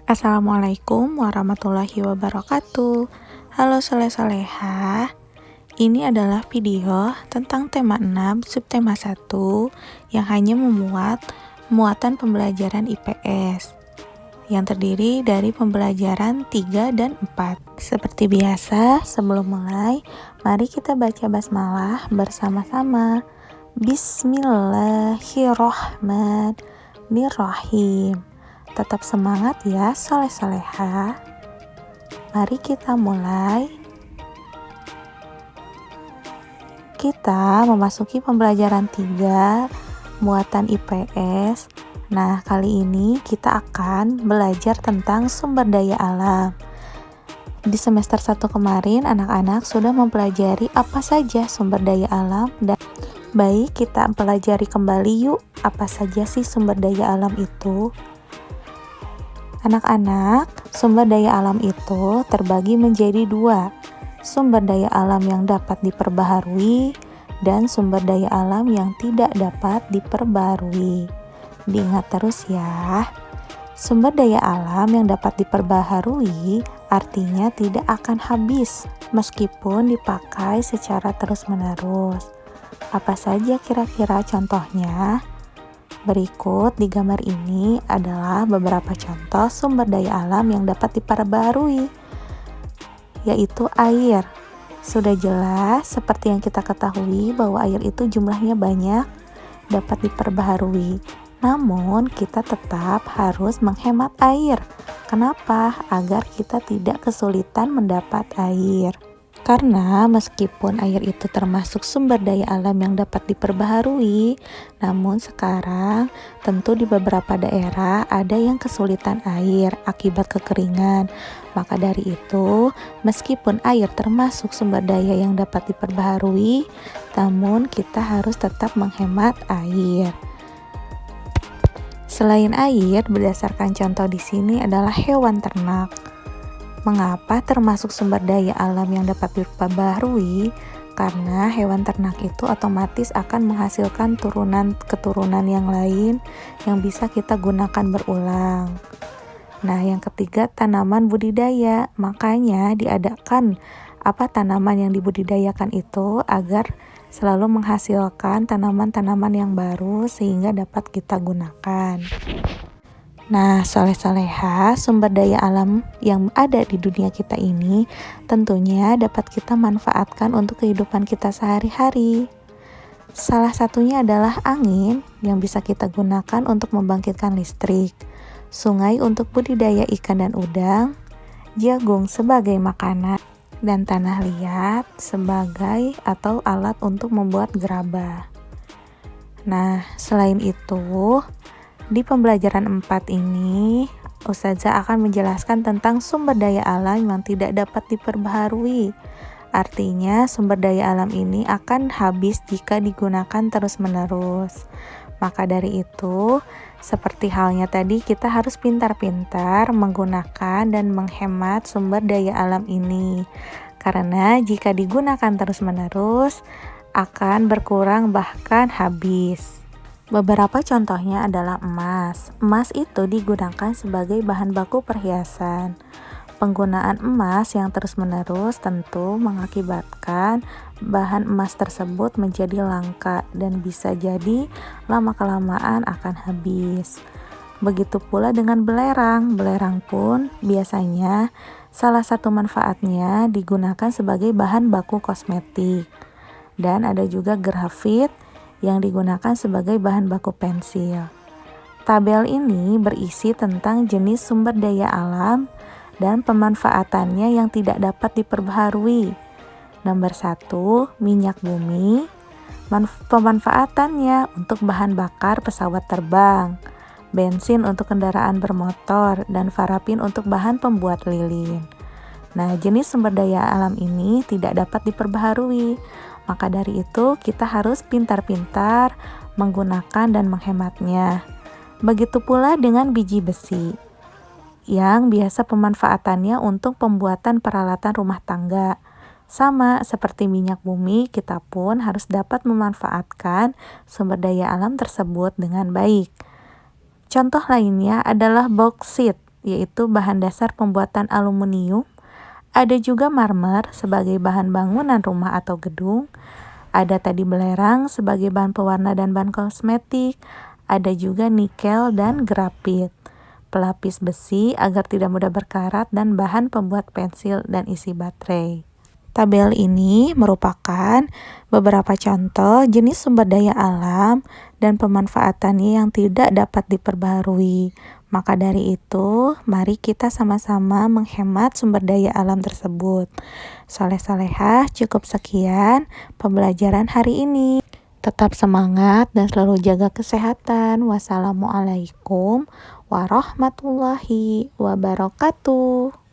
Assalamualaikum warahmatullahi wabarakatuh. Halo soleh-soleha. Ini adalah video tentang tema 6 subtema 1 yang hanya memuat muatan pembelajaran IPS yang terdiri dari pembelajaran 3 dan 4. Seperti biasa, sebelum mulai, mari kita baca basmalah bersama-sama. Bismillahirrahmanirrahim. Tetap semangat ya soleh-soleha. Mari kita mulai. Kita memasuki pembelajaran 3 muatan IPS. Nah, kali ini kita akan belajar tentang sumber daya alam. Di semester 1 kemarin anak-anak sudah mempelajari apa saja sumber daya alam, dan baik kita pelajari kembali yuk apa saja sih sumber daya alam itu. Anak-anak, sumber daya alam itu terbagi menjadi 2, sumber daya alam yang dapat diperbaharui dan sumber daya alam yang tidak dapat diperbaharui. Diingat terus ya, sumber daya alam yang dapat diperbaharui artinya tidak akan habis meskipun dipakai secara terus-menerus. Apa saja kira-kira contohnya? Berikut di gambar ini adalah beberapa contoh sumber daya alam yang dapat diperbarui, yaitu air. Sudah jelas seperti yang kita ketahui bahwa air itu jumlahnya banyak, dapat diperbaharui. Namun kita tetap harus menghemat air. Kenapa? Agar kita tidak kesulitan mendapat air. Karena meskipun air itu termasuk sumber daya alam yang dapat diperbaharui, namun sekarang tentu di beberapa daerah ada yang kesulitan air akibat kekeringan. Maka dari itu, meskipun air termasuk sumber daya yang dapat diperbaharui, namun kita harus tetap menghemat air. Selain air, berdasarkan contoh di sini adalah hewan ternak. Mengapa termasuk sumber daya alam yang dapat diperbaharui? Karena hewan ternak itu otomatis akan menghasilkan keturunan yang lain yang bisa kita gunakan berulang. Nah, yang ketiga, tanaman budidaya. Makanya diadakan tanaman yang dibudidayakan itu agar selalu menghasilkan tanaman-tanaman yang baru sehingga dapat kita gunakan. Nah, soleh-soleha, sumber daya alam yang ada di dunia kita ini tentunya dapat kita manfaatkan untuk kehidupan kita sehari-hari. Salah satunya adalah angin yang bisa kita gunakan untuk membangkitkan listrik, sungai untuk budidaya ikan dan udang, jagung sebagai makanan, dan tanah liat sebagai atau alat untuk membuat gerabah. Nah, selain itu, di pembelajaran 4 ini, Ustazah akan menjelaskan tentang sumber daya alam yang tidak dapat diperbaharui. Artinya, sumber daya alam ini akan habis jika digunakan terus-menerus. Maka dari itu, seperti halnya tadi, kita harus pintar-pintar menggunakan dan menghemat sumber daya alam ini. Karena jika digunakan terus-menerus, akan berkurang bahkan habis. Beberapa contohnya adalah emas. Emas itu digunakan sebagai bahan baku perhiasan. Penggunaan emas yang terus-menerus tentu mengakibatkan bahan emas tersebut menjadi langka dan bisa jadi lama-kelamaan akan habis. Begitu pula dengan belerang. Belerang pun biasanya salah satu manfaatnya digunakan sebagai bahan baku kosmetik. Dan ada juga grafit yang digunakan sebagai bahan baku pensil. Tabel ini berisi tentang jenis sumber daya alam dan pemanfaatannya yang tidak dapat diperbaharui. Nomor 1, minyak bumi. Pemanfaatannya untuk bahan bakar pesawat terbang, bensin untuk kendaraan bermotor, dan parafin untuk bahan pembuat lilin. Nah, jenis sumber daya alam ini tidak dapat diperbaharui. Maka dari itu kita harus pintar-pintar menggunakan dan menghematnya. Begitu pula dengan biji besi, yang biasa pemanfaatannya untuk pembuatan peralatan rumah tangga. Sama seperti minyak bumi, kita pun harus dapat memanfaatkan sumber daya alam tersebut dengan baik. Contoh lainnya adalah bauksit yaitu bahan dasar pembuatan aluminium. Ada juga marmer sebagai bahan bangunan rumah atau gedung. Ada tadi belerang sebagai bahan pewarna dan bahan kosmetik. Ada juga nikel dan grafit. Pelapis besi agar tidak mudah berkarat dan bahan pembuat pensil dan isi baterai. Tabel ini merupakan beberapa contoh jenis sumber daya alam dan pemanfaatannya yang tidak dapat diperbaharui. Maka dari itu, mari kita sama-sama menghemat sumber daya alam tersebut. Soleh-solehah, cukup sekian pembelajaran hari ini. Tetap semangat dan selalu jaga kesehatan. Wassalamualaikum warahmatullahi wabarakatuh.